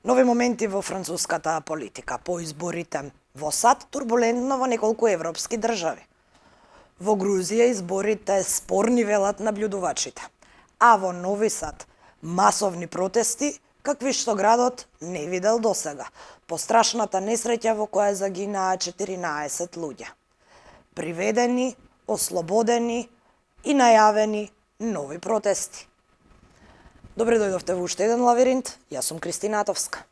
Нови моменти во француската политика по изборите во САД турбулентно во неколку европски држави. Во Грузија изборите спорни велат наблюдувачите, а во Нови Сад масовни протести какви што градот не видел досега, по страшната несреќа во која загинаа 14 луѓе. Приведени, ослободени и најавени нови протести. Добре дојдовте во уште еден Лабиринт, јас сум Кристина Атовска.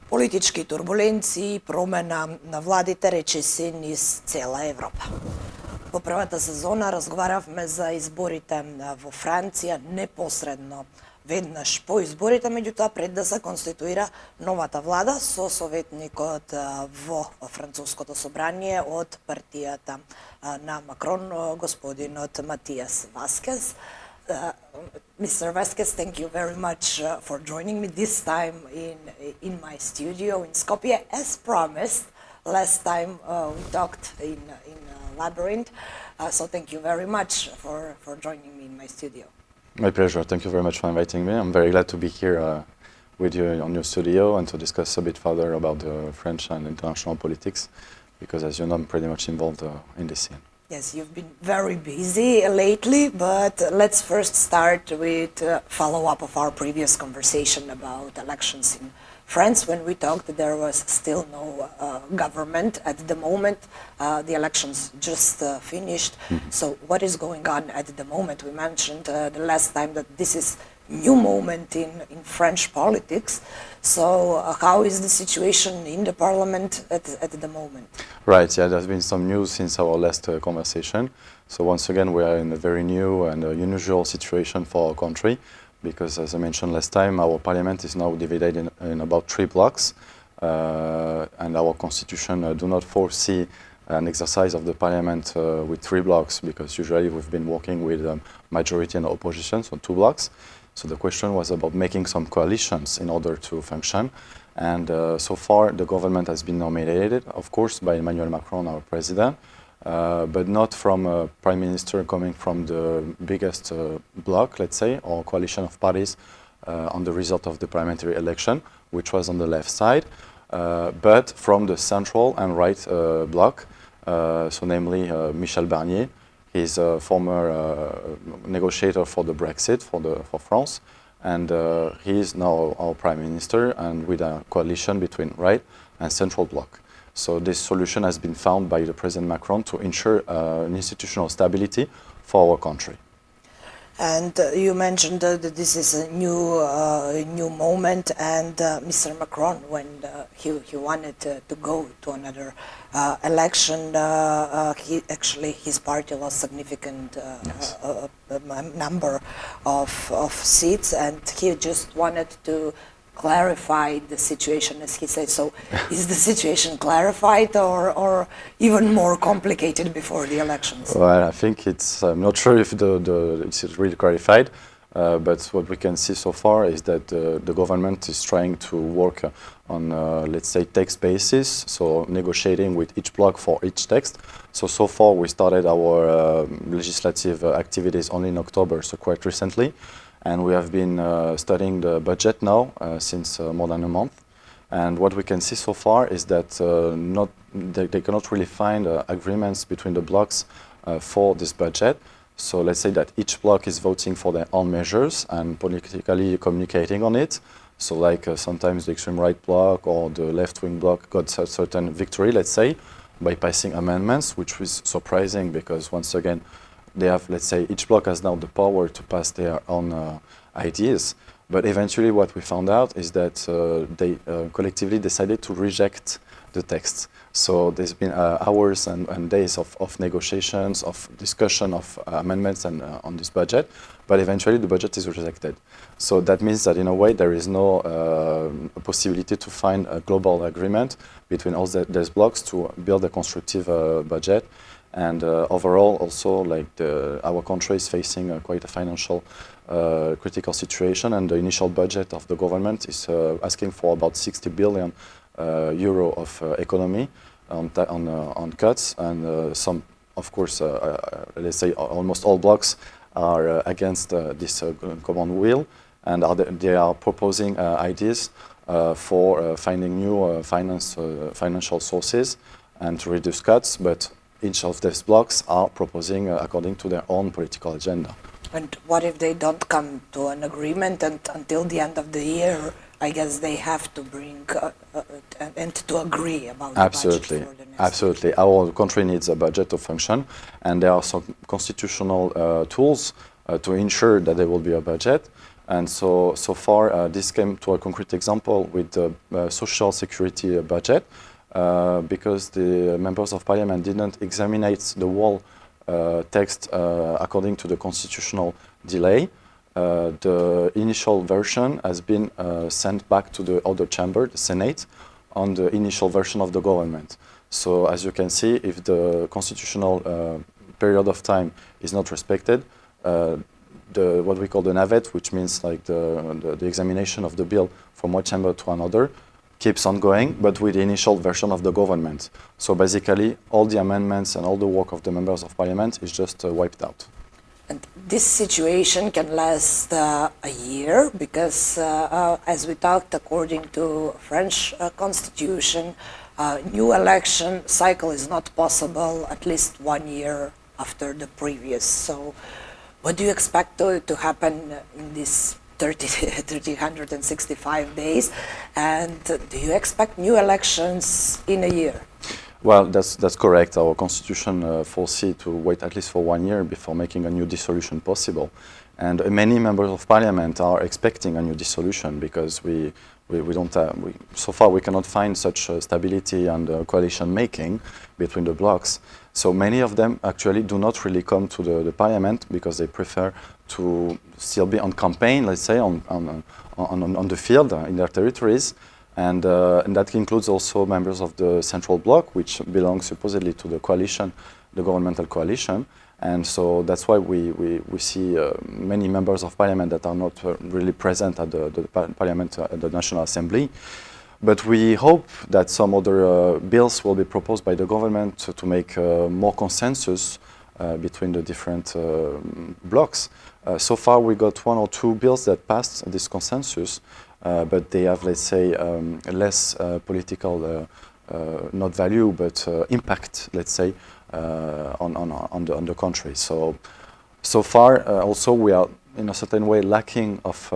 Политички турбуленции, промена на владите речиси низ цела Европа. Во првата сезона разговаравме за изборите во Франција непосредно веднаш по изборите, меѓутоа пред да се конституира новата влада со советникот во француското собрание од партијата на Макрон, господинот Матhias Vasquez. Mr. Vasquez, thank you very much for joining me this time in my studio in Skopje. As promised, last time we talked in Labyrinth, so thank you very much for joining me in my studio. My pleasure. Thank you very much for inviting me. I'm very glad to be here with you on your studio and to discuss a bit further about French and international politics, because as you know, I'm pretty much involved in this scene. Yes, you've been very busy lately, but let's first start with follow-up of our previous conversation about elections in France. When we talked, there was still no government at the moment. The elections just finished. So what is going on at the moment? We mentioned the last time that this is new moment in French politics. So how is the situation in the parliament at the moment? Right, yeah, there's been some news since our last conversation. So once again, we are in a very new and unusual situation for our country, because as I mentioned last time, our parliament is now divided in about 3 blocks, and our constitution do not foresee an exercise of the parliament with 3 blocks, because usually we've been working with majority and opposition, so 2 blocks. So the question was about making some coalitions in order to function. And so far, the government has been nominated, of course, by Emmanuel Macron, our president, but not from a prime minister coming from the biggest bloc, let's say, or coalition of parties on the result of the parliamentary election, which was on the left side, but from the central and right bloc, so namely Michel Barnier. He's a former negotiator for the Brexit for France, and he is now our prime minister, and with a coalition between right and central bloc. So this solution has been found by the President Macron to ensure an institutional stability for our country. And you mentioned that this is a new moment, and Mr. Macron, when he wanted to go to another election, his party lost significant number of seats, and he just wanted to clarify the situation, as he said. So is the situation clarified or even more complicated before the elections? Well, I think I'm not sure if it's really clarified, but what we can see so far is that the government is trying to work on, let's say, text basis, so negotiating with each bloc for each text. So far we started our legislative activities only in October, so quite recently. And we have been studying the budget now since more than a month. And what we can see so far is that they cannot really find agreements between the blocs for this budget. So let's say that each bloc is voting for their own measures and politically communicating on it. So like sometimes the extreme right bloc or the left-wing bloc got a certain victory, let's say, by passing amendments, which was surprising because once again, they have, let's say, each bloc has now the power to pass their own ideas. But eventually what we found out is that they collectively decided to reject the text. So there's been hours and days of negotiations, of discussion of amendments and on this budget, but eventually the budget is rejected. So that means that in a way there is no possibility to find a global agreement between all these blocks to build a constructive budget. And overall, also, like our country is facing quite a financial critical situation, and the initial budget of the government is asking for about 60 billion euro of economy on cuts, and some, of course, let's say almost all blocs are against this common will, and they are proposing ideas for finding new financial sources and to reduce cuts, but each of these blocs are proposing according to their own political agenda. And what if they don't come to an agreement, and until the end of the year, I guess they have to bring and to agree about the budget for the next Absolutely. Our country needs a budget to function, and there are some constitutional tools to ensure that there will be a budget. And so far, this came to a concrete example with the social security budget, because the members of parliament didn't examine the whole text according to the constitutional delay. The initial version has been sent back to the other chamber, the Senate, on the initial version of the government. So as you can see, if the constitutional period of time is not respected, what we call the navette, which means like the examination of the bill from one chamber to another, keeps on going, but with the initial version of the government. So basically, all the amendments and all the work of the members of parliament is just wiped out. And this situation can last a year, because as we talked, according to French constitution, new election cycle is not possible at least 1 year after the previous. So what do you expect to happen in this 365 days, and do you expect new elections in a year? Well, that's correct. Our constitution foresees to wait at least for 1 year before making a new dissolution possible. And many members of parliament are expecting a new dissolution, because we don't so far we cannot find such stability and coalition making between the blocs. So many of them actually do not really come to the parliament, because they prefer to still be on campaign, let's say, on the field in their territories. And that includes also members of the central bloc, which belongs supposedly to the coalition, the governmental coalition. And so that's why we see many members of parliament that are not really present at the parliament, at the National Assembly. But we hope that some other bills will be proposed by the government to make more consensus between the different blocs. So far we got 1 or 2 bills that passed this consensus, but they have, let's say, less political, not value, but impact, let's say, on the country. So far also we are in a certain way lacking of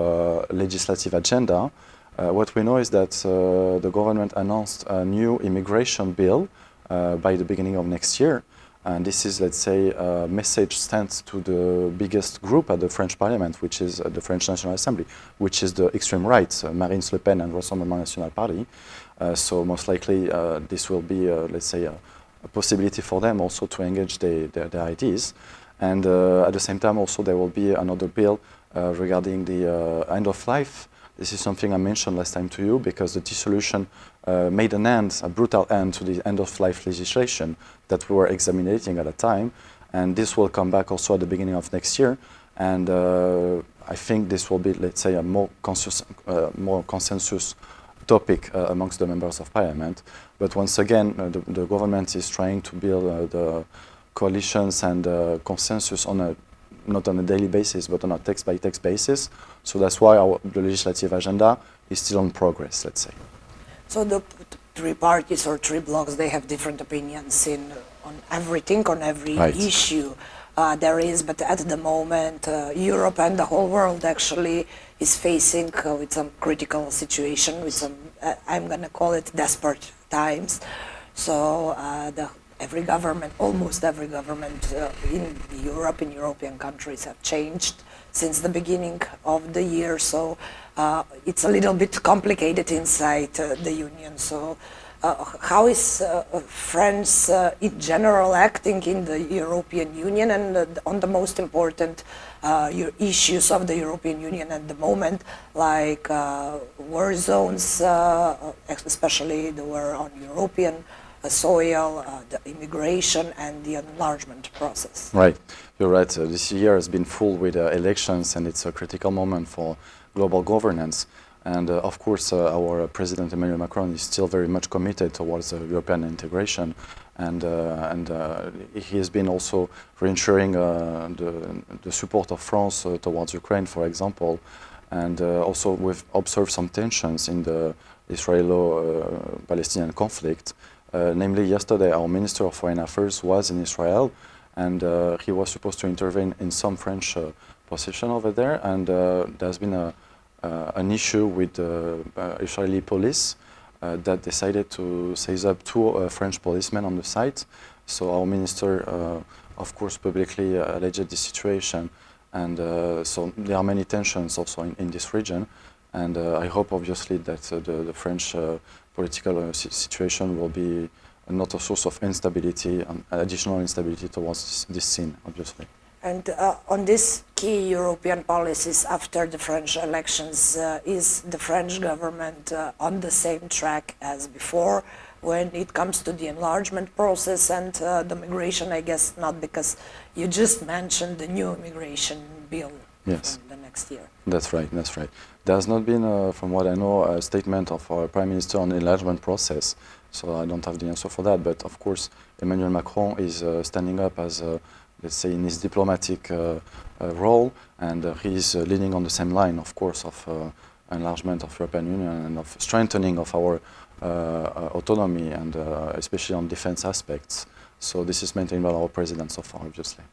legislative agenda. What we know is that the government announced a new immigration bill by the beginning of next year. And this is, let's say, a message sent to the biggest group at the French parliament, which is the French National Assembly, which is the extreme right, Marine Le Pen and Rassemblement National Party. So most likely this will be, let's say, a possibility for them also to engage their ideas. And at the same time also there will be another bill regarding the end of life. This is something I mentioned last time to you, because the dissolution made a brutal end to the end-of-life legislation that we were examining at the time, and this will come back also at the beginning of next year. And I think this will be, let's say, a more consensus topic amongst the members of parliament. But once again, the government is trying to build the coalitions and consensus on not on a daily basis, but on a text-by-text basis. So that's why the legislative agenda is still in progress, let's say. So the 3 parties or 3 blocs, they have different opinions on everything, on every issue there is, but at the moment, Europe and the whole world actually is facing with some critical situation, with some, I'm going to call it desperate times. So every government, almost every government in Europe, in European countries have changed since the beginning of the year. So it's a little bit complicated inside the Union. So how is France in general acting in the European Union and on the most important issues of the European Union at the moment, like war zones, especially the war on European soil, the immigration, and the enlargement process. Right, you're right. This year has been full with elections, and it's a critical moment for global governance. And of course, our President Emmanuel Macron is still very much committed towards European integration, and he has been also reinsuring the support of France towards Ukraine, for example. And also we've observed some tensions in the Israelo-Palestinian conflict. Namely, yesterday our Minister of Foreign Affairs was in Israel, and he was supposed to intervene in some French position over there, and there's been an issue with Israeli police that decided to seize up two French policemen on the site. So our minister, of course, publicly alleged the situation, and so there are many tensions also in this region. And I hope, obviously, that the French political situation will be not a source of instability and additional instability towards this scene, obviously. And on these key European policies after the French elections, is the French government on the same track as before when it comes to the enlargement process and the migration? I guess not, because you just mentioned the new immigration bill. Yes. For the next year. That's right, that's right. There has not been, from what I know, a statement of our Prime Minister on the enlargement process, so I don't have the answer for that. But of course, Emmanuel Macron is standing up as, let's say, in his diplomatic role, and he is leading on the same line, of course, of enlargement of European Union and of strengthening of our autonomy, and especially on defense aspects. So this is maintained by our president so far, obviously.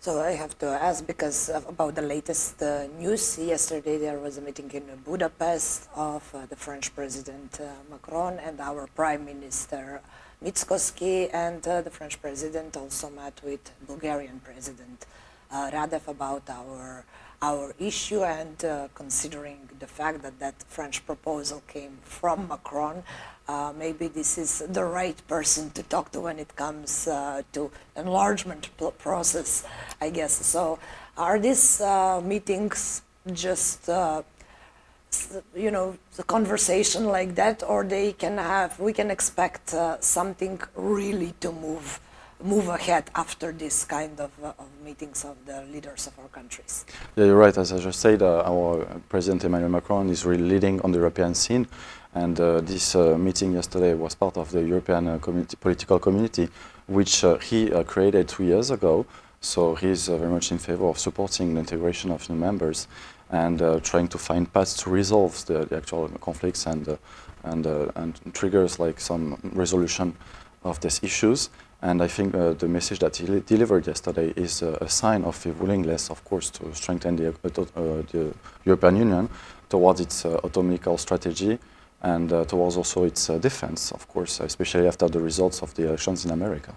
So I have to ask, because about the latest news. Yesterday there was a meeting in Budapest of the French President Macron and our Prime Minister Velkovski, and the French President also met with Bulgarian President Radev about our issue, and considering the fact that that French proposal came from Macron, maybe this is the right person to talk to when it comes to enlargement process, I guess. So are these meetings just, you know, the conversation like that, or we can expect something really to move ahead after this kind of meetings of the leaders of our countries? Yeah, you're right. As I just said, our President Emmanuel Macron is really leading on the European scene, and this meeting yesterday was part of the European political community, which he created 2 years ago. So he's very much in favor of supporting the integration of new members and trying to find paths to resolve the actual conflicts and triggers like some resolution of these issues. And I think the message that he delivered yesterday is a sign of a willingness, of course, to strengthen the European Union towards its autonomical strategy and towards also its defense, of course, especially after the results of the elections in America.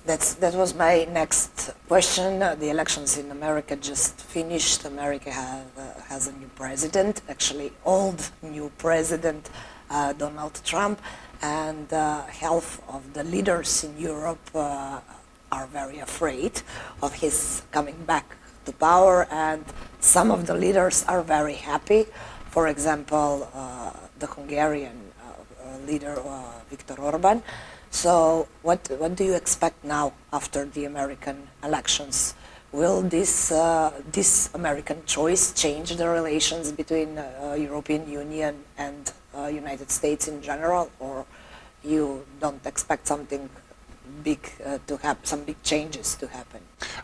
That was my next question. The elections in America just finished. America has a new president, actually old new president, Donald Trump, and half of the leaders in Europe are very afraid of his coming back to power, and some of the leaders are very happy. For example, the Hungarian leader, Viktor Orban. So what do you expect now after the American elections? Will this American choice change the relations between European Union and United States in general, or you don't expect something big to happen, some big changes to happen?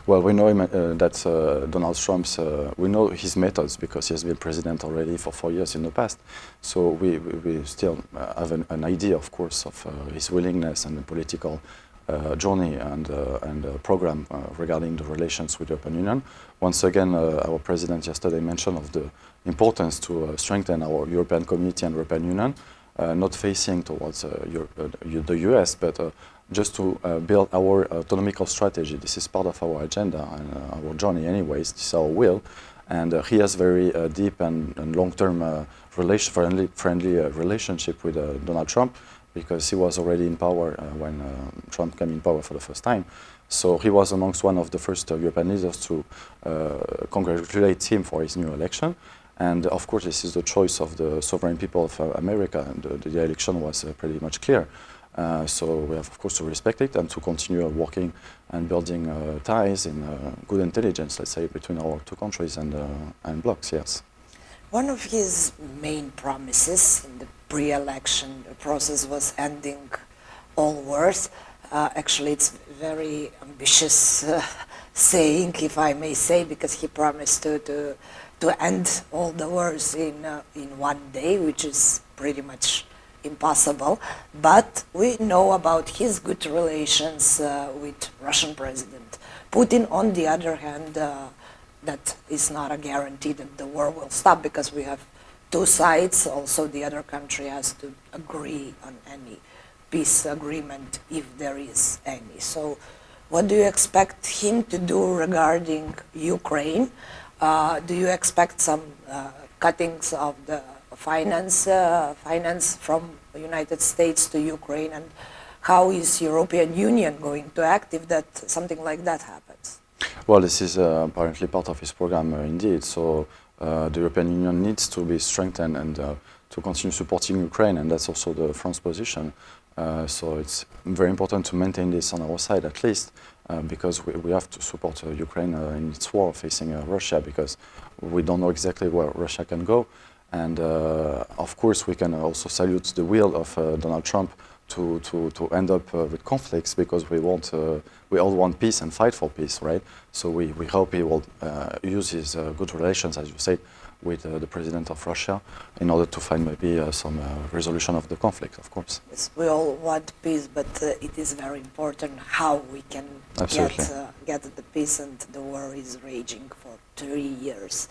Well, we know that Donald Trump's, we know his methods because he has been president already for 4 years in the past. So we still have an idea, of course, of his willingness and the political journey and program regarding the relations with the European Union. Once again, our president yesterday mentioned of the importance to strengthen our European community and European Union, not facing towards the US, but just to build our autonomical strategy. This is part of our agenda and our journey anyways, this is our will. And he has very deep and long-term friendly relationship with Donald Trump, because he was already in power when Trump came in power for the first time. So he was amongst one of the first European leaders to congratulate him for his new election. And of course, this is the choice of the sovereign people of America, and the election was pretty much clear. So we have, of course, to respect it and to continue working and building ties in good intelligence, let's say, between our two countries and blocs, yes. One of his main promises in the pre-election process was ending all wars. Actually, it's very ambitious saying, if I may say, because he promised to end all the wars in one day, which is pretty much impossible. But we know about his good relations with Russian President Putin. On the other hand, that is not a guarantee that the war will stop, because we have two sides. Also, the other country has to agree on any peace agreement, if there is any. So what do you expect him to do regarding Ukraine? Do you expect some cuttings of the finance from the United States to Ukraine? And how is European Union going to act if that something like that happens? Well, this is apparently part of his program indeed. So the European Union needs to be strengthened and to continue supporting Ukraine, and that's also the France position. So it's very important to maintain this on our side at least, because we have to support Ukraine in its war facing Russia, because we don't know exactly where Russia can go. And of course we can also salute the will of Donald Trump to end up with conflicts, because we all want peace and fight for peace, right? So we hope he will use his good relations, as you said, with the president of Russia in order to find maybe some resolution of the conflict, of course. Yes, we all want peace, but it is very important how we can get the peace, and the war is raging for 3 years,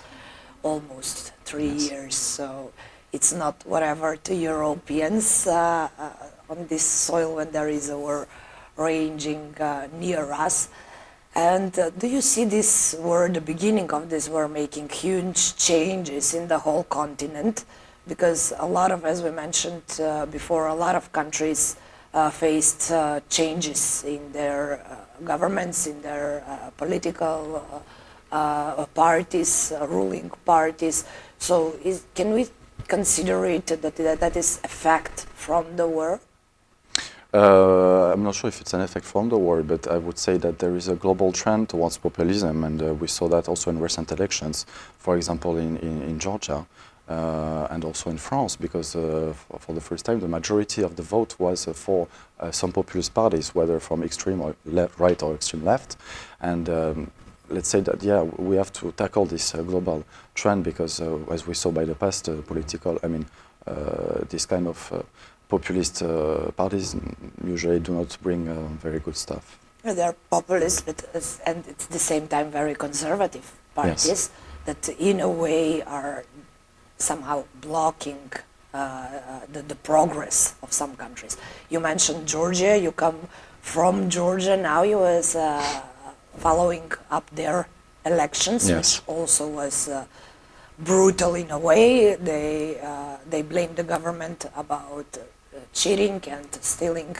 almost 3 years. So it's not whatever to Europeans on this soil when there is a war raging near us. And do you see this war, the beginning of this war, making huge changes in the whole continent? Because a lot of, as we mentioned before, a lot of countries faced changes in their governments, in their political parties, ruling parties. So can we consider it that is a fact from the war? I'm not sure if it's an effect from the war, but I would say that there is a global trend towards populism, and we saw that also in recent elections, for example in Georgia and also in France, because for the first time the majority of the vote was for some populist parties, whether from extreme or right or extreme left. And let's say that, yeah, we have to tackle this global trend, because as we saw by the past this kind of populist parties usually do not bring very good stuff. They're populist, and at the same time very conservative parties that in a way are somehow blocking the progress of some countries. You mentioned Georgia, you come from Georgia, now you was following up their elections, which also was brutal in a way. They blamed the government about cheating and stealing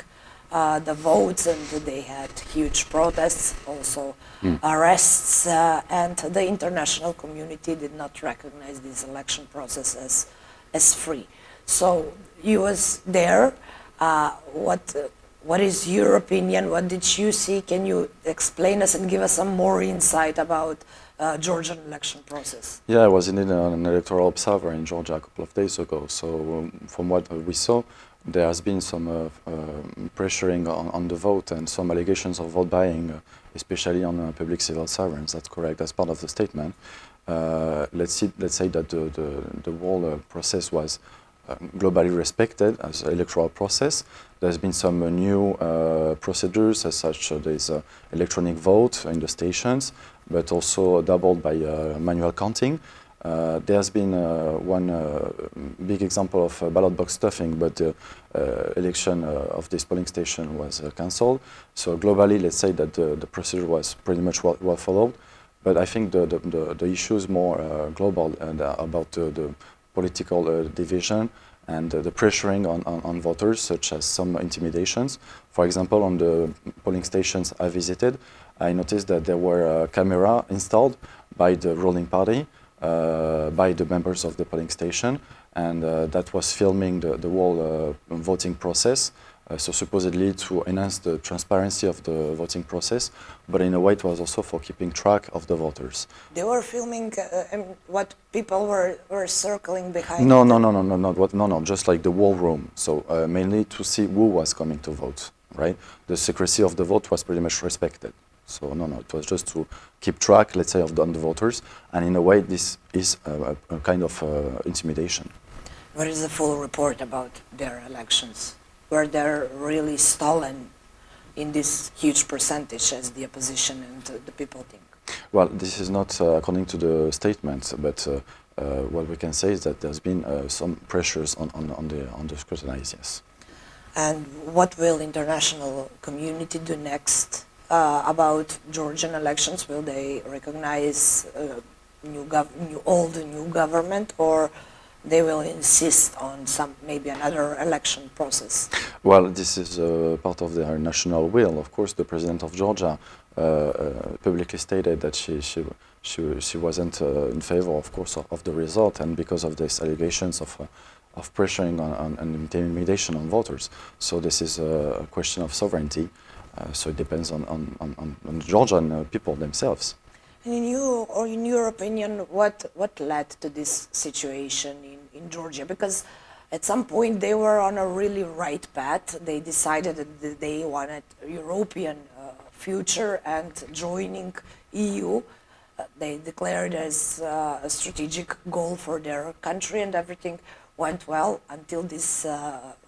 the votes, and they had huge protests, also arrests, and the international community did not recognize this election process as free. So you was there. What is your opinion? What did you see? Can you explain us and give us some more insight about Georgian election process? Yeah, I was indeed an electoral observer in Georgia a couple of days ago. So from what we saw, there has been some pressuring on the vote and some allegations of vote buying, especially on public civil servants. That's correct. That's part of the statement. Let's say that the whole process was globally respected as an electoral process. There's been some new procedures, as such there's electronic vote in the stations, but also doubled by manual counting. There's been one big example of ballot box stuffing, but the election of this polling station was cancelled. So globally, let's say that the procedure was pretty much well followed. But I think the issue is more global and about the political division and the pressuring on voters, such as some intimidations. For example, on the polling stations I visited, I noticed that there were a camera installed by the ruling party, by the members of the polling station, and that was filming the whole voting process. so supposedly to enhance the transparency of the voting process, but in a way it was also for keeping track of the voters. They were filming what people were circling behind. No, just like the war room. So mainly to see who was coming to vote, right? The secrecy of the vote was pretty much respected. So it was just to keep track, let's say, of the voters, and in a way this is a kind of intimidation. What is the full report about their elections? Were they really stolen in this huge percentage as the opposition and the people think? Well, this is not according to the statement, but what we can say is that there's been some pressures on the scrutinies, yes. And what will international community do next about Georgian elections? Will they recognize new government, or they will insist on maybe another election process? Well, this is part of their national will. Of course, the president of Georgia publicly stated that she wasn't in favor, of course, of the result, and because of these allegations of pressuring and intimidation on voters. So this is a question of sovereignty. So it depends on Georgian people themselves. And in your opinion, what led to this situation in Georgia? Because at some point they were on a really right path. They decided that they wanted European future and joining EU. They declared as a strategic goal for their country, and everything went well until this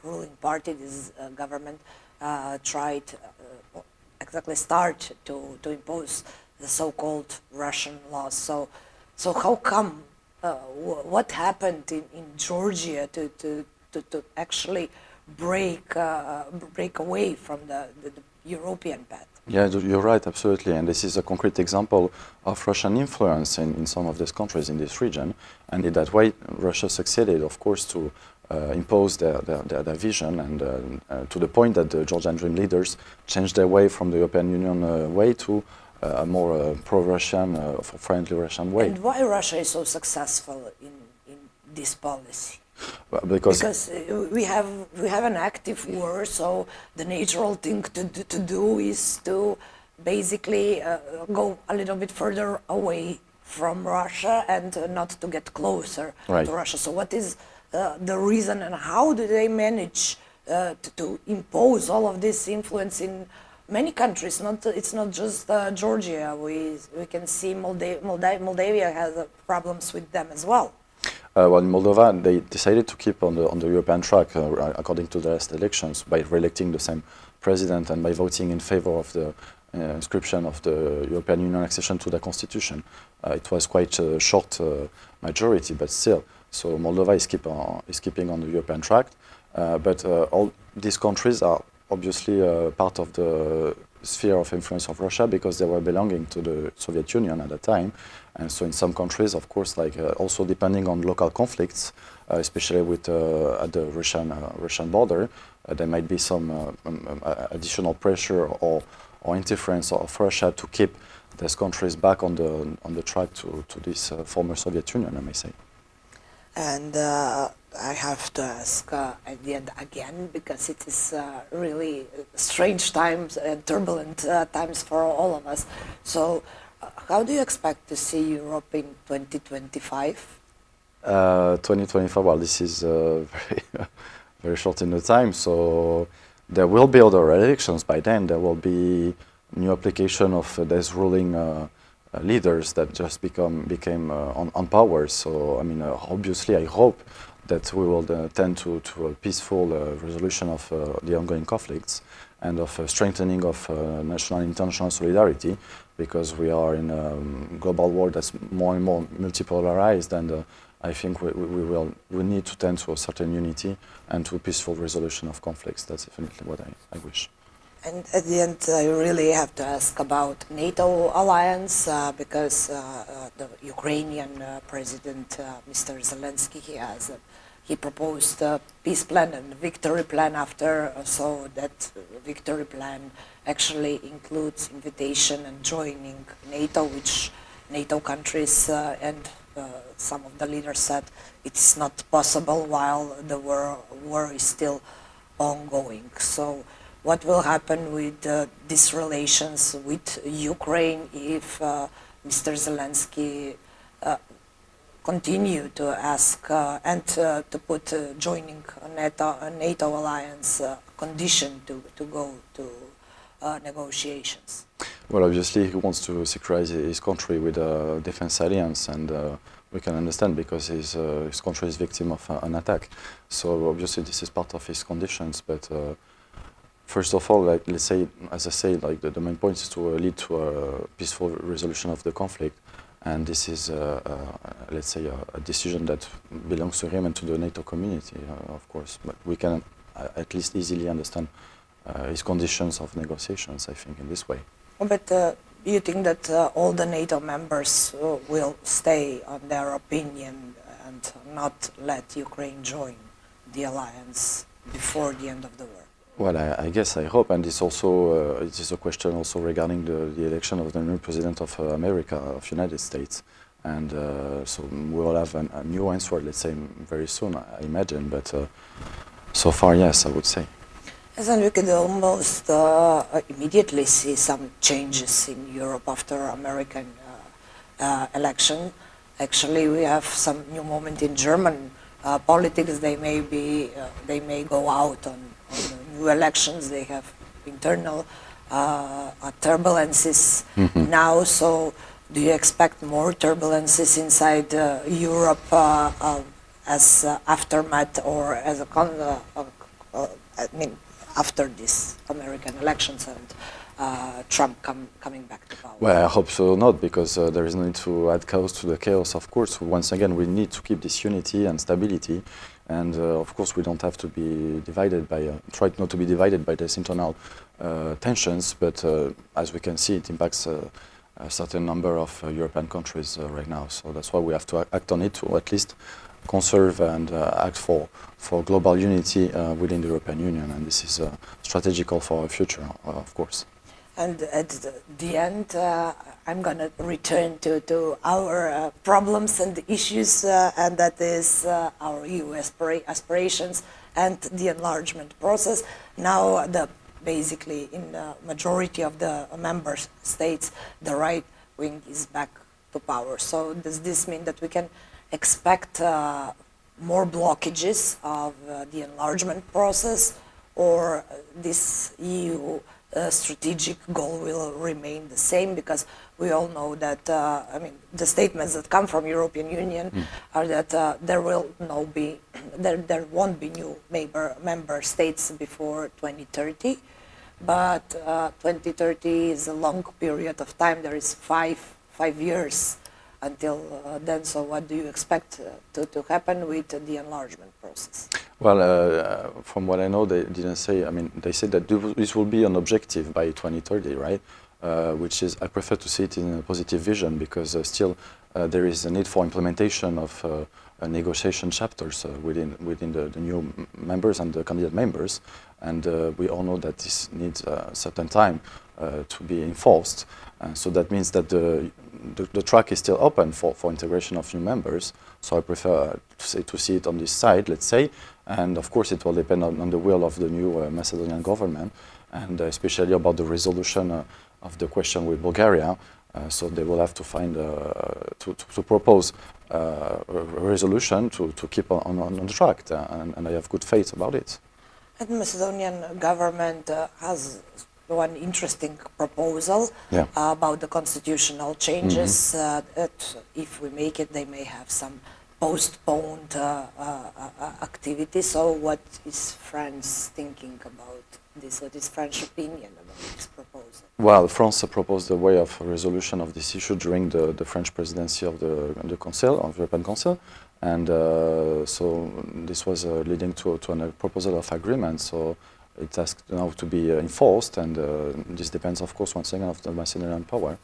ruling party, this government, tried start to impose the so-called Russian laws. So how come? What happened in Georgia to actually break away from the European path? Yeah, you're right, absolutely. And this is a concrete example of Russian influence in some of these countries in this region. And in that way, Russia succeeded, of course, to impose their vision, and to the point that the Georgian Dream leaders changed their way from the European Union way to a more pro-Russian, friendly Russian way. And why Russia is so successful in this policy? Well, because we have an active war, so the natural thing to do is to basically go a little bit further away from Russia and not to get closer to Russia. So what is the reason, and how do they manage to impose all of this influence in many countries? It's not just Georgia. We can see Moldavia has problems with them as well. Well, in Moldova, they decided to keep on the European track according to the last elections by re-electing the same president and by voting in favor of the inscription of the European Union accession to the constitution. It was quite a short majority, but still. So Moldova is keeping on the European track, but all these countries are obviously part of the sphere of influence of Russia because they were belonging to the Soviet Union at the time. And so in some countries, of course, also depending on local conflicts, especially with at the Russian border, there might be some additional pressure or interference of Russia to keep these countries back on the track to this former Soviet Union, I may say. And I have to ask at the end again, because it is really strange times and turbulent times for all of us. So how do you expect to see Europe in 2025? 2025, well, this is very short in the time, so there will be other elections by then. There will be new application of these ruling leaders that just became on power. So, I mean, obviously, I hope that we will tend to a peaceful resolution of the ongoing conflicts and of strengthening of national and international solidarity, because we are in a global world that's more and more multipolarized, and I think we need to tend to a certain unity and to a peaceful resolution of conflicts. That's definitely what I wish. And at the end, I really have to ask about NATO alliance, because the Ukrainian president, Mr. Zelensky, he proposed a peace plan and victory plan after, so that victory plan actually includes invitation and joining NATO, which NATO countries and some of the leaders said it's not possible while the war is still ongoing. So what will happen with these relations with Ukraine if Mr. Zelensky continue to ask and to put joining a NATO alliance condition to go to negotiations? Well, obviously he wants to securize his country with a defense alliance, and we can understand because his country is victim of an attack. So obviously this is part of his conditions, but first of all, like, let's say, as I say, like the main point is to lead to a peaceful resolution of the conflict, and this is, let's say, a decision that belongs to him and to the NATO community, of course. But we can at least easily understand his conditions of negotiations, I think, in this way. But you think that all the NATO members will stay on their opinion and not let Ukraine join the alliance before the end of the war? Well, I guess I hope, and it's also it is a question also regarding the election of the new president of America, of United States, and so we will have a new answer, let's say, very soon, I imagine. But so far, yes, I would say. Yes, and we could almost immediately see some changes in Europe after American election. Actually, we have some new moment in German politics. They may go out on new elections. They have internal turbulences now. So, do you expect more turbulences inside Europe as aftermath or as after these American elections and Trump coming back to power? Well, I hope so not, because there is no need to add chaos to the chaos, of course. Once again, we need to keep this unity and stability, and of course we don't have to be divided by, try not to be divided by these internal tensions, but as we can see, it impacts a certain number of European countries right now, so that's why we have to act on it to at least conserve and act for global unity within the European Union, and this is strategical for our future, of course. And at the end, I'm going to return to our problems and issues, and that is our EU aspirations and the enlargement process. Now, basically, in the majority of the member states, the right wing is back to power. So does this mean that we can expect more blockages of the enlargement process, or this EU strategic goal will remain the same? Because we all know that, the statements that come from European Union are that there won't be new member states before 2030, but 2030 is a long period of time. There is five years until then. So what do you expect to happen with the enlargement process? Well, from what I know, they didn't say, they said that this will be an objective by 2030, right? Which is, I prefer to see it in a positive vision, because still there is a need for implementation of negotiation chapters within the new members and the candidate members. And we all know that this needs a certain time to be enforced. So that means that the track is still open for integration of new members. So I prefer to see it on this side, let's say. And of course it will depend on the will of the new Macedonian government, and especially about the resolution of the question with Bulgaria. So they will have to find, to propose a resolution to keep on the track, and I have good faith about it. And the Macedonian government has one interesting proposal about the constitutional changes, that if we make it, they may have some postponed activity. So what is France thinking about this? What is French opinion about this proposal? Well, France proposed a way of resolution of this issue during the French presidency of the Council, of the European Council, and so this was leading to a proposal of agreement. So it's asked now to be enforced, and this depends, of course, once again, of the Macedonian power.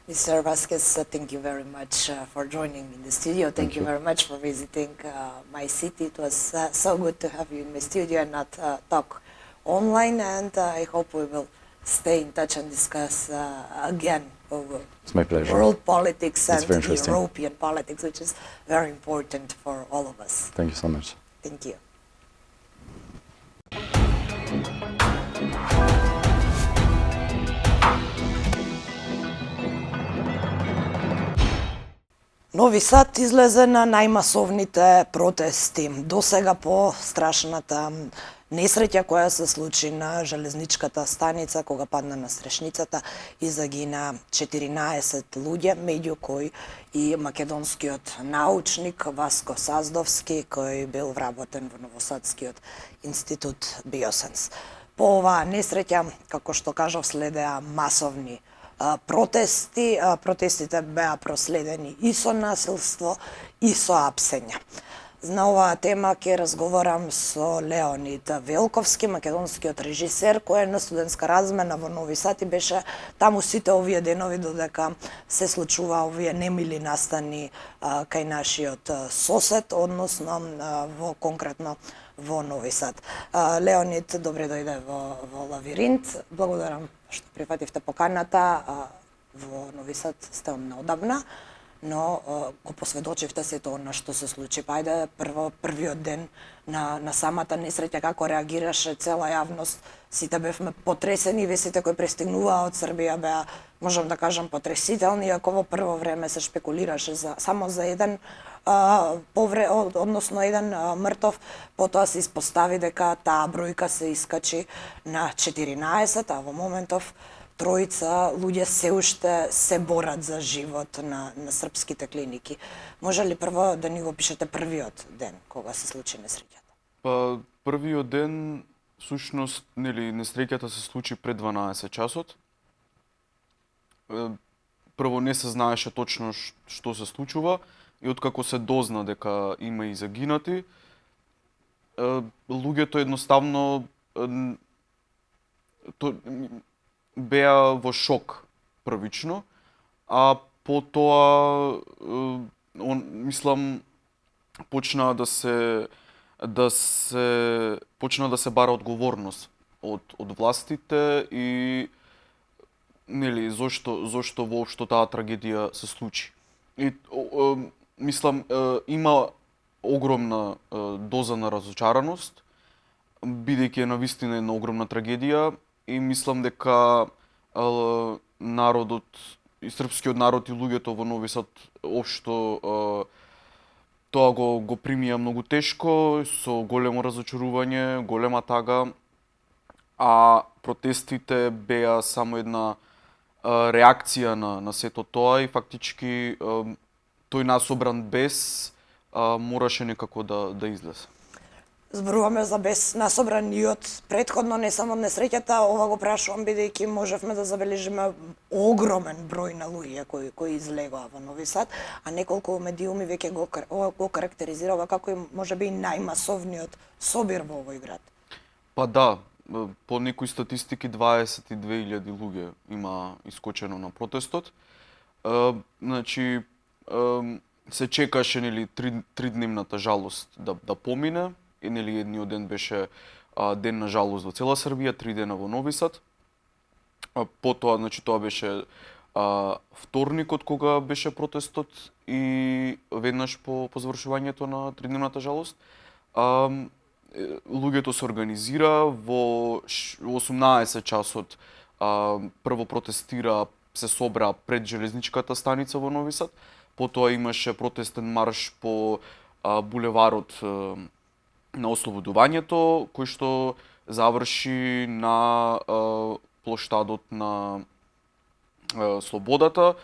Mr. Vasquez, thank you very much for joining me in the studio. Thank you very much for visiting my city. It was so good to have you in my studio and not talk online, and I hope we will stay in touch and discuss again over it's my pleasure. World politics and European politics, which is very important for all of us. Thank you so much. Thank you. Novi Sad излезе на најмасовните протести. Досега по страшната несреќа која се случи на железничката станица кога падна на стрешницата и загина 14 луѓе, меѓу кои и македонскиот научник Васко Саздовски, кој бил вработен во Новосадскиот институт Биосенс. По оваа несреќа, како што кажав, следеа масовни протести. Протестите беа проследени и со насилство, и со апсења. На оваа тема ќе разговарам со Leonid Velkovski, македонскиот режисер, кој е на студентска размена во Нови Сад и беше таму сите овие денови додека се случува овие немили настани кај нашиот сосед, односно конкретно во Нови Сад. Леонид, добре дојде во Labyrinth. Благодарам што прифативте поканата. Во Нови Сад сте неодамна, но го посведочивте сето она што се случи. Па ајде првиот ден на самата несреќа, како реагираше цела јавност. Сите бевме потресени, вестите кои пристигнуваа од Србија беа, можам да кажам, потресителни, иако во прво време се шпекулираше само за еден односно еден мртов, потоа се испостави дека таа бројка се искачи на 14, а во моментов тројца луѓе се уште се борат за живот на српските клиники. Може ли прво да ни го пишете првиот ден кога се случи несреќата? Па првиот ден сушност несреќата се случи пред 12 часот. Прво не се знаеше точно што се случува и откако се дозна дека има и загинати, луѓето едноставно беа во шок првично, а потоа мислам почна да се бара одговорност од властите и зошто воопшто таа трагедија се случи. И мислам има огромна доза на разочараност, бидејќи е навистина една огромна трагедија. И мислам дека народот, и српскиот народ и луѓето во Нови Сад општо тоа го примија многу тешко, со големо разочарување, голема тага, а протестите беа само една реакција на сето тоа и фактички тој насобран бес мораше некако да излезе. Зборуваме за бес насобран и од претходно, не само од несреќата, ова го прашувам бидејќи можевме да забележиме огромен број на луѓе кои излегоа во Нови Сад, а неколку медиуми веќе го карактеризирава како можеби и најмасовниот собир во овој град. Па да, по некои статистики 22.000 луѓе има искочено на протестот. Значи се чекаше тридневната жалост да помине. Едниот ден беше ден на жалост во цела Србија, 3 дена во Нови Сад. Потоа, значи, тоа беше вторникот кога беше протестот и веднаш по завршувањето на тридневната жалост. Луѓето се организира во 18 часот. Прво протестира, се собра пред железничката станица во Нови Сад. Потоа имаше протестен марш по булеварот на ослободувањето, кој што заврши на плоштадот на Слободата,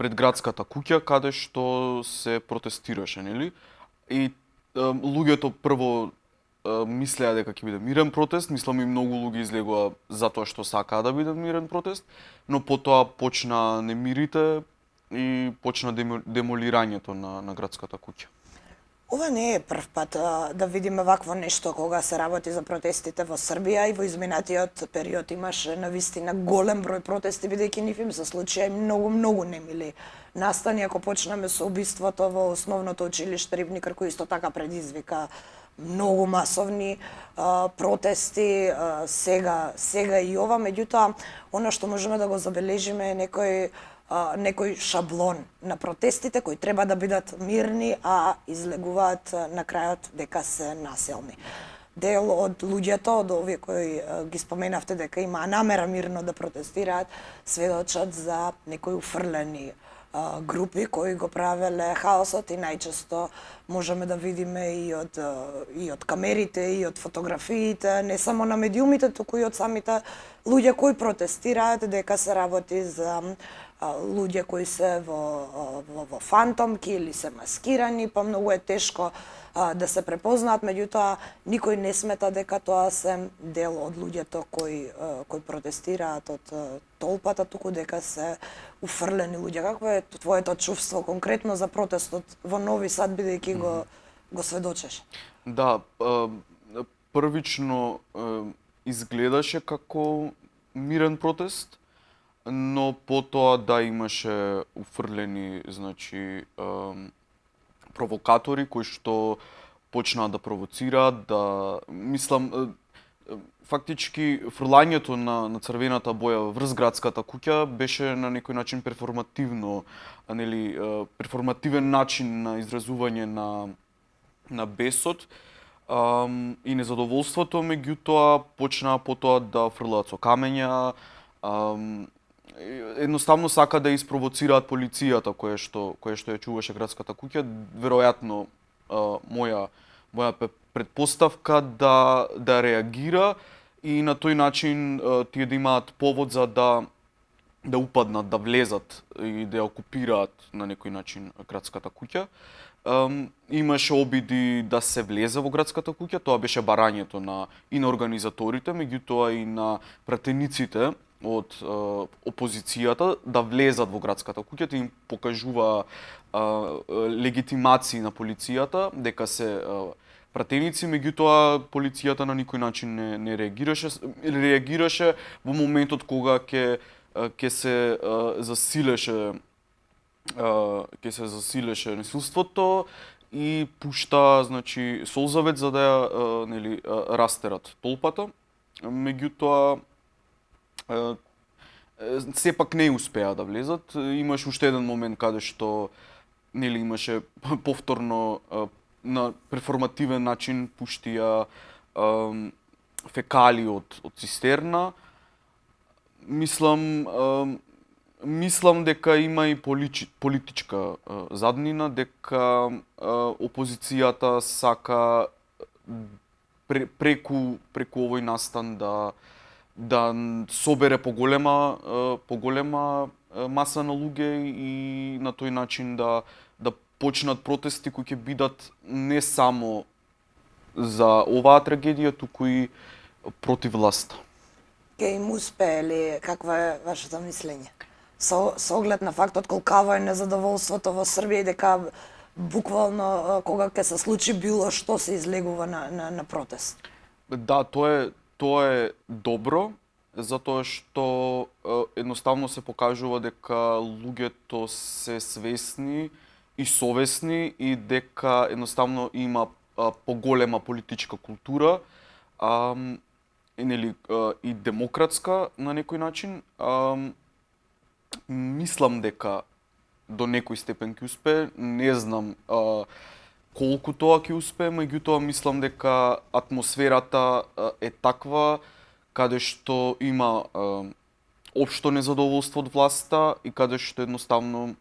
пред градската куќа, каде што се протестираше, нели? И луѓето прво мислеа дека ќе биде мирен протест, мислам и многу луѓе излегоа затоа што сакаа да биде мирен протест, но потоа почна немирите и почна демолирањето на градската куќа. Ова не е прв пат да видиме вакво нешто кога се работи за протестите во Србија и во изминатиот период имаше навистина голем број протести, бидејќи нив им се случија и многу немили настани, ако почнеме со убиството во основното училиште Рибникар, кој исто така предизвика многу масовни протести, сега и ова, меѓутоа, она што можеме да го забележиме е некој шаблон на протестите кои треба да бидат мирни, а излегуваат на крајот дека се насилни. Дел од луѓето, од овие кои ги споменавте дека имаа намера мирно да протестираат, сведочат за некои уфрлени групи кои го правеле хаосот и најчесто можеме да видиме и од камерите и од фотографиите, не само на медиумите, туку и од самите луѓе кои протестираат дека се работи за луѓе кои се во фантомки или се маскирани, па многу е тешко да се препознаат, меѓутоа никој не смета дека тоа се дел од луѓето кои протестираат од толпата, туку дека се уфрлени луѓе. Какво е твоето чувство конкретно за протестот во Нови Сад, бидејќи го сведочеш? Да, првично изгледаше како мирен протест, но потоа да имаше уфрлени, значи, провокатори кои што почнаа да провоцираат, мислам, фактички фрлањето на црвената боја врз градската куќа беше на некој начин перформативно, нели, перформативен начин на изразување на бесот и незадоволството, меѓутоа почнаа потоа да фрлаат со камења, едноставно сака да испровоцираат полицијата која што ја чуваше градската куќа, веројатно моја претпоставка да реагира и на тој начин тие да имаат повод за да упаднат, да влезат и да ја окупираат на некој начин градската куќа. Имаше обиди да се влезе во градската куќа, тоа беше барањето и на организаторите, меѓутоа и на пратениците од опозицијата да влезат во градската куќа, да им покажува легитимации на полицијата, дека се пратеници, меѓутоа полицијата на никој начин не реагираше во моментот кога ќе се засилеше насилството и пушта, значи, солзавет за да ја, нели, растерат толпата. Меѓутоа сепак не успеа да влезат. Имаше уште еден момент каде што, нели, имаше повторно на перформативен начин пуштија фекали од цистерна. Мислам дека има и политичка заднина, дека опозицијата сака преку овој настан да собере поголема маса на луѓе и на тој начин да почнат протести кои ќе бидат не само за оваа трагедија, туку и против власта. Ке им успее ли? Каква е вашето мислење? Со оглед на фактот колкаво е незадоволството во Србија и дека буквално кога ќе се случи било што се излегува на протест. Да, тоа е добро, затоа што едноставно се покажува дека луѓето се свесни и совесни и дека едноставно има поголема политичка култура и демократска на некој начин. Мислам дека до некој степен ќе успее, не знам колку тоа ќе успее, меѓутоа мислам дека атмосферата е таква каде што има општо незадоволство од власта и каде што едноставно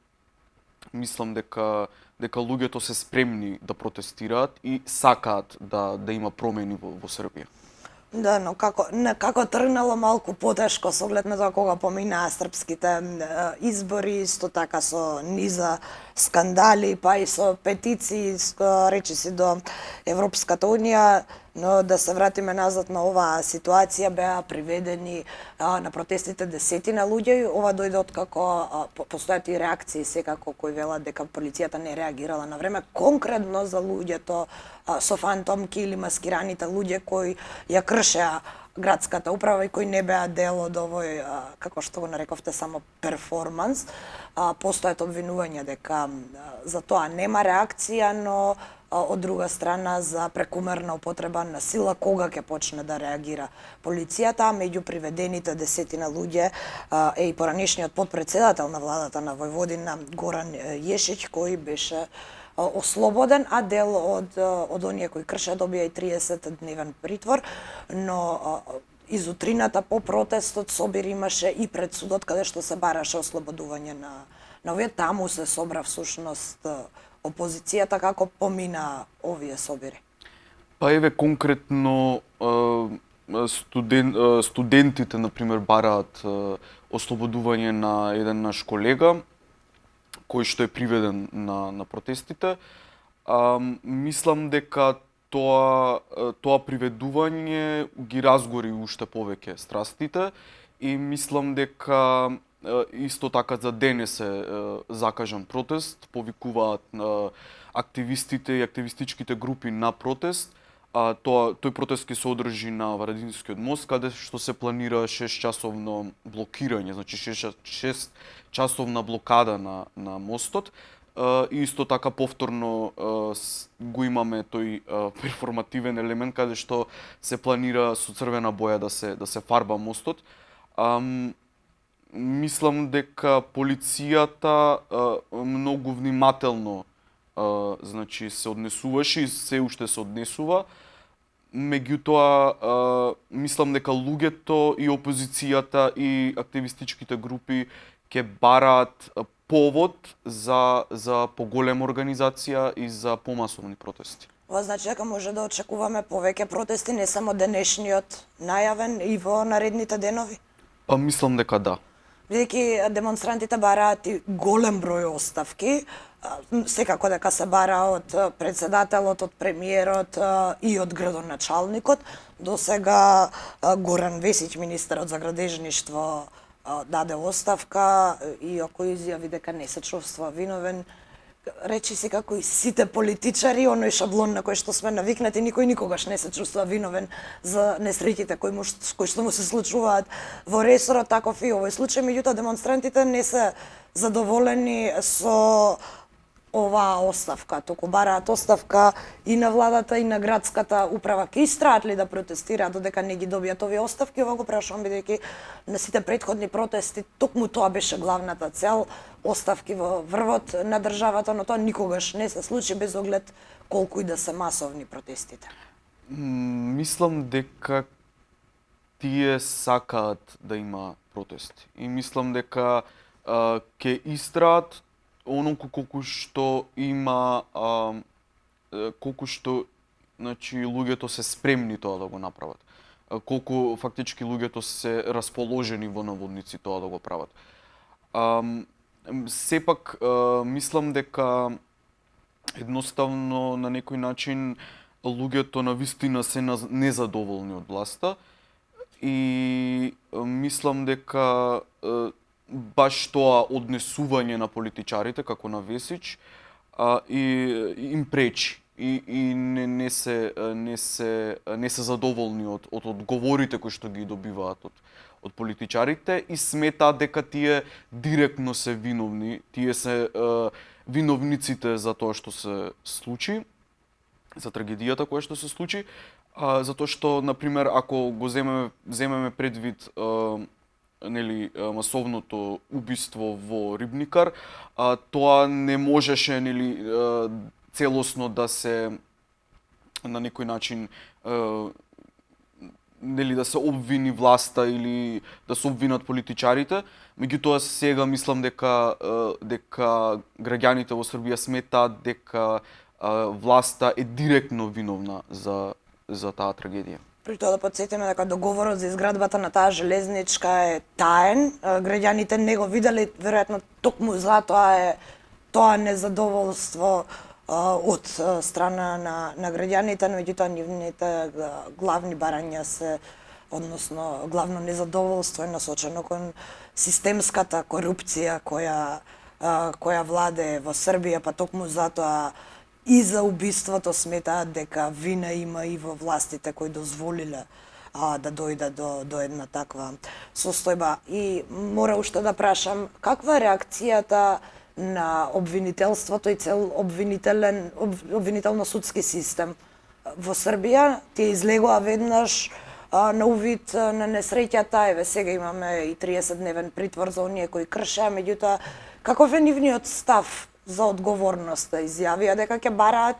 мислам дека луѓето се спремни да протестираат и сакаат да има промени во Србија. Да, но како тргнало малку потешко со оглед на тоа кога поминаа српските избори, исто така со низа скандали, па и со петиции, речиси до Европската унија, но да се вратиме назад на оваа ситуација, беа приведени на протестите десетина луѓе, ова дојде од како постојат и реакции секако кои велат дека полицијата не реагирала на време, конкретно за луѓето со фантомки или маскираните луѓе кои ја кршеа градската управа и кои не беа дел од овој, како што го нарековте, само перформанс. Постојат обвинувања дека за тоа нема реакција, но од друга страна за прекумерна употреба на сила кога ќе почне да реагира полицијата. Меѓу приведените десетина луѓе е и поранешниот потпредседател на владата на Војводина Горан Јешиќ, кој беше ослободен, а дел од оние кои кршеа добија и 30-дневен притвор, но изутрината по протестот собир имаше и пред судот каде што се бараше ослободување на овие таму се собра всушност опозицијата, како помина овие собири? Па еве конкретно студентите, например, бараат ослободување на еден наш колега, кој што е приведен на протестите. Мислам дека тоа приведување ги разгори уште повеќе страстите и мислам дека исто така за денес е закажан протест, повикуваат активистите и активистичките групи на протест. Тој протест ќе се одржи на Варадинскиот мост, каде што се планира 6-часовно блокирање, значи 6-часовна блокада на мостот. И исто така повторно го имаме тој перформативен елемент каде што се планира со црвена боја да се фарба мостот. Мислам дека полицијата многу внимателно значи се однесуваше и се уште се однесува. Меѓутоа мислам дека луѓето и опозицијата и активистичките групи ќе бараат повод за поголема организација и за помасовни протести. Ова значи дека може да очекуваме повеќе протести, не само денешниот најавен и во наредните денови? Па мислам дека да. Бидејќи демонстрантите бараат и голем број оставки, секако дека се бара од председателот, од премиерот и од градоначалникот. До сега Горан Весич, министерот за градежништво, даде оставка, иако изјави дека не се чувствува виновен. Речи се како и сите политичари, оној шаблон на кој што сме навикнати, никој никогаш не се чувствува виновен за несреќите кои што му се случуваат во ресорот, таков и овој случај. Меѓутоа демонстрантите не се задоволени со оваа оставка, туку бараат оставка и на владата и на градската управа. Ке истраат ли да протестираат додека не ги добијат овие оставки? Ова го прашувам бидејќи на сите претходни протести токму тоа беше главната цел, оставки во врвот на државата, но тоа никогаш не се случи без оглед колку и да се масовни протестите. Мислам дека тие сакаат да има протести и мислам дека ќе истраат онолку колку што има, колку што значи луѓето се спремни тоа да го направат. Колку фактички луѓето се расположени во наводници тоа да го прават. Сепак мислам дека едноставно на некој начин луѓето навистина се незадоволни од власта и мислам дека баш тоа однесување на политичарите како на Весич и им пречи и не се задоволни од одговорите кои што ги добиваат од политичарите и сметаат дека тие директно се виновни, тие се виновниците за тоа што се случи, за трагедијата која што се случи, затоа што например ако го земеме предвид масовното убиство во Рибникар, тоа не можеше целосно да се на некој начин да се обвини власта или да се обвинат политичарите. Меѓутоа сега мислам дека граѓаните во Србија сметаат дека власта е директно виновна за таа трагедија. При тоа да подсетиме дека договорот за изградбата на таа железничка е таен, граѓаните не го виделе, веројатно токму затоа е тоа незадоволство од страна на граѓаните, меѓутоа нивните главни барања се, односно главно незадоволство е насочено кон системската корупција која владее во Србија, па токму затоа и за убиството сметаат дека вина има и во властите кои дозволиле да дојде до една таква состојба. И мора уште да прашам, каква е реакцијата на обвинителството и цел обвинително-судски систем во Србија? Тие излегоа веднаш на увид на несреќата, еве сега имаме и 30-дневен притвор за оние кои кршеа, меѓутоа каков е нивниот став за одговорноста? Изјавија дека ќе бараат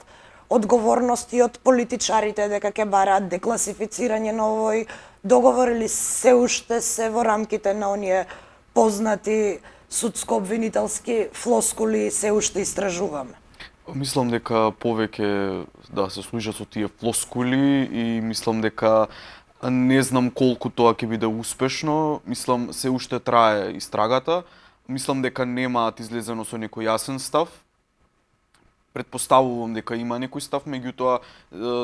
одговорност и од политичарите, дека ќе бараат декласифицирање на овој договор или се уште се во рамките на оние познати судско-обвинителски флоскули се уште истражуваме? Мислам дека повеќе да се служат со тие флоскули и мислам дека не знам колку тоа ќе биде успешно. Мислам се уште трае истрагата. Мислам дека немаат излезено со некој јасен став. Предпоставувам дека има некој став, меѓутоа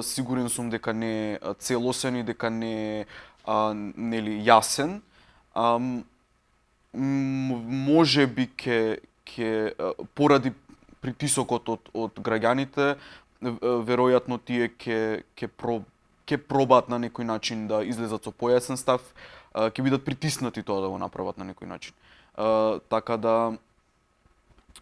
сигурен сум дека не е целосен и дека не е нели јасен. Може би ќе поради притисокот од граѓаните, веројатно тие ќе пробаат на некој начин да излезат со појасен став, ќе бидат притиснати тоа да го направат на некој начин. Така да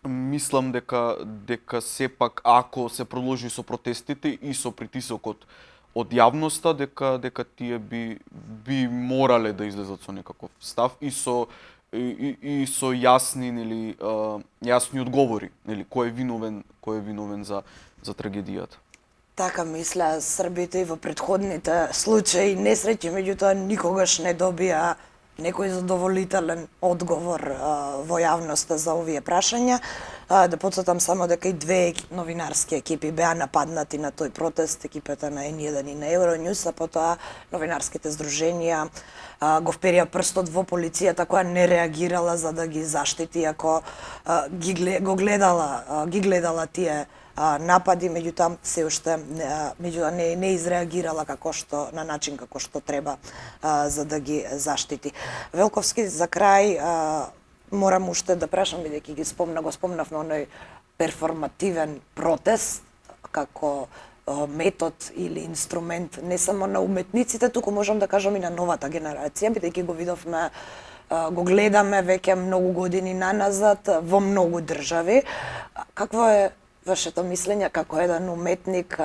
мислам дека сепак ако се продолжи со протестите и со притисокот од јавноста, дека тие би морале да излезат со некаков став и со јасни, нели, јасни одговори, нели, кој е виновен за трагедијата. Така мисля, србите и во претходните случаи несреќи, меѓутоа никогаш не добија некој задоволителен одговор во јавноста за овие прашања. Да потсетам само дека и две новинарски екипи беа нападнати на тој протест, екипата на N1 и на Euronews, а потоа новинарските здруженија го вперија прстот во полицијата која не реагирала за да ги заштити ако ги гледала тие напади, меѓутоа се уште не изреагирала на начин како што треба за да ги заштити. Велковски, за крај морам уште да прашам, бидејќи го спомнавме оној перформативен протест како метод или инструмент не само на уметниците, туку можам да кажам и на новата генерација, бидејќи го видовме, го гледаме веќе многу години наназад во многу држави. Какво е вашето мислење како еден уметник?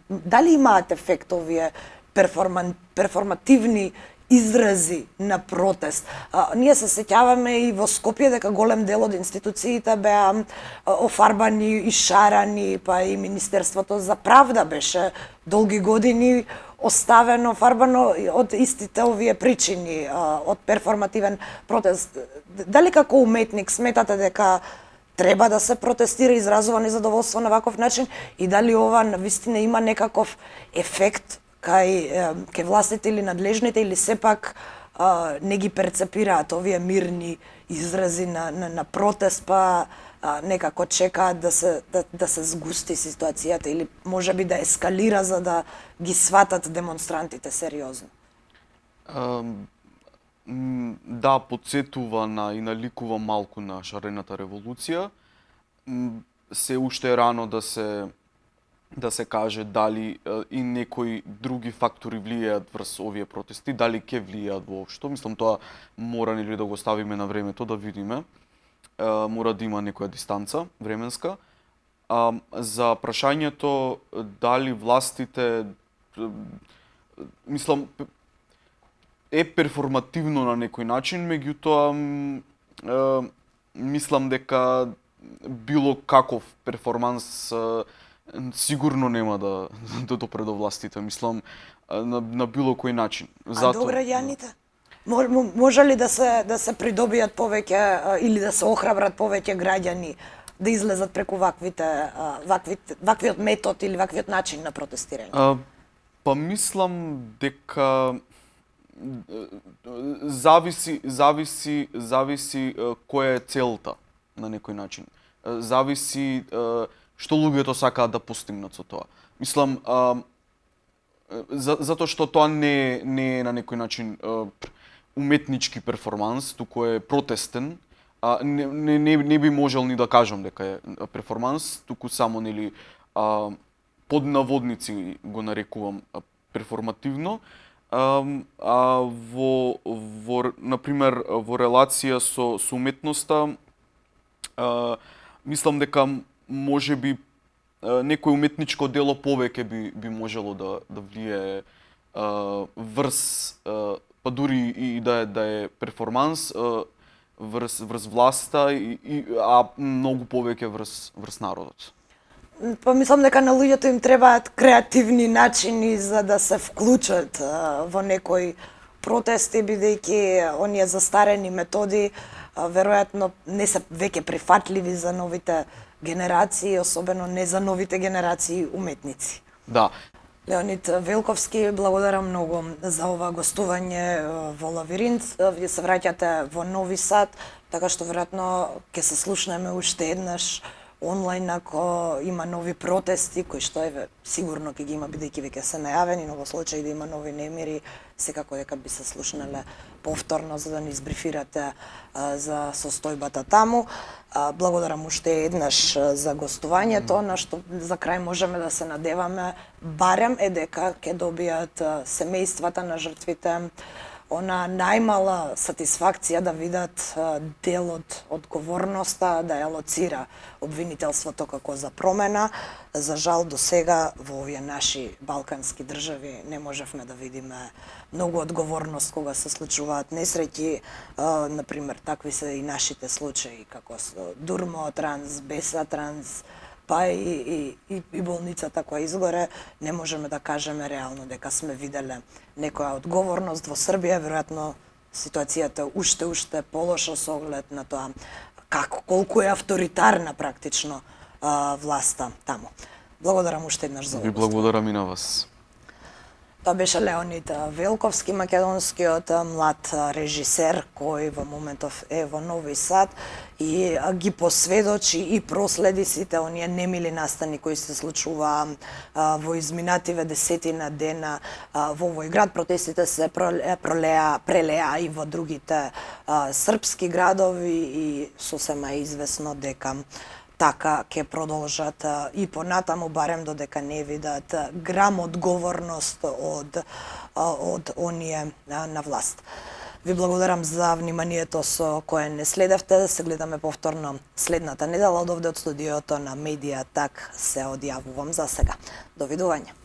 Дали имаат ефект овие перформативни изрази на протест? Ние се сеќаваме и во Скопје дека голем дел од институциите беа офарбани и шарани, па и Министерството за правда беше долги години оставено, фарбано од истите овие причини, од перформативен протест. Дали како уметник сметате дека треба да се протестира и изразува незадоволство на ваков начин и дали ова навистина има некаков ефект кај властите или надлежните, или сепак не ги перцепираат овие мирни изрази на протест, па некако чекаат да се сгусти ситуацијата или можеби да ескалира за да ги сватат демонстрантите сериозно? Да, подсетува и наликува малку на шарената револуција. Се уште е рано да се каже дали и некои други фактори влијаат врз овие протести, дали ќе влијаат воопшто. Мислам, тоа мора нели да го ставиме на времето да видиме. Мора да има некоја дистанца временска. За прашањето дали властите, мислам, е перформативно на некој начин, меѓутоа мислам дека било каков перформанс сигурно нема да допре до властите, мислам, на било кој начин. А до граѓаните? Може ли да се придобијат повеќе или да се охрабрат повеќе граѓани да излезат преку ваквиот метод или ваквиот начин на протестирање? Па мислам дека зависи која е целта на некој начин. Зависи што луѓето сакаат да постигнат со тоа. Мислам, затоа што тоа не е на некој начин уметнички перформанс, туку е протестен, не би можел ни да кажам дека е перформанс, туку само нели под наводници го нарекувам перформативно. Например, во релација со уметноста, мислам дека можеби некој уметничко дело повеќе би можело да влијае врз, па дури и да е перформанс, врз власта, а многу повеќе врз народот. Па мислам дека на луѓето им требаат креативни начини за да се вклучат во некој протести, бидејќи оние застарени методи веројатно не се веќе прифатливи за новите генерации, особено не за новите генерации уметници. Да. Леонид Велковски, благодарам многу за ова гостување во Labyrinth. Вие се враќате во Нови Сад, така што веројатно ќе се слушнеме уште еднаш онлайн ако има нови протести, кои што сигурно ќе ги има бидејќи веќе се најавени, но во случај да има нови немири, секако дека би се слушнале повторно за да ни избрифирате за состојбата таму. Благодарам уште еднаш за гостувањето, на што за крај можеме да се надеваме барем дека ќе добијат семејствата на жртвите она најмала сатисфакција да видат дел од одговорноста, да ја лоцира обвинителството како за промена. За жал до сега во овие наши балкански држави не можевме да видиме многу одговорност кога се случуваат несреќи. Например, такви се и нашите случаи како со Дурмо Транс, Беса Транс, па и болницата која изгоре, не можеме да кажеме реално дека сме виделе некоја одговорност во Србија. Веројатно ситуацијата уште полоша со оглед на тоа колку е авторитарна практично власта таму. Благодарам уште еднаш за Ви благодарам и на вас. Тоа беше Леонид Велковски, македонскиот млад режисер кој во моментов е во Нови Сад и ги посведочи и проследи сите оние немили настани кои се случуваа во изминативе десетина дена во овој град. Протестите се прелеа и во другите српски градови и сосема е известно дека така ќе продолжат и понатаму, барем додека не видат грам одговорност од оние на власт. Ви благодарам за вниманието со кое не следевте. Се гледаме повторно следната недела од овде од студиото на Медија Так се одјавувам за сега. Довидување.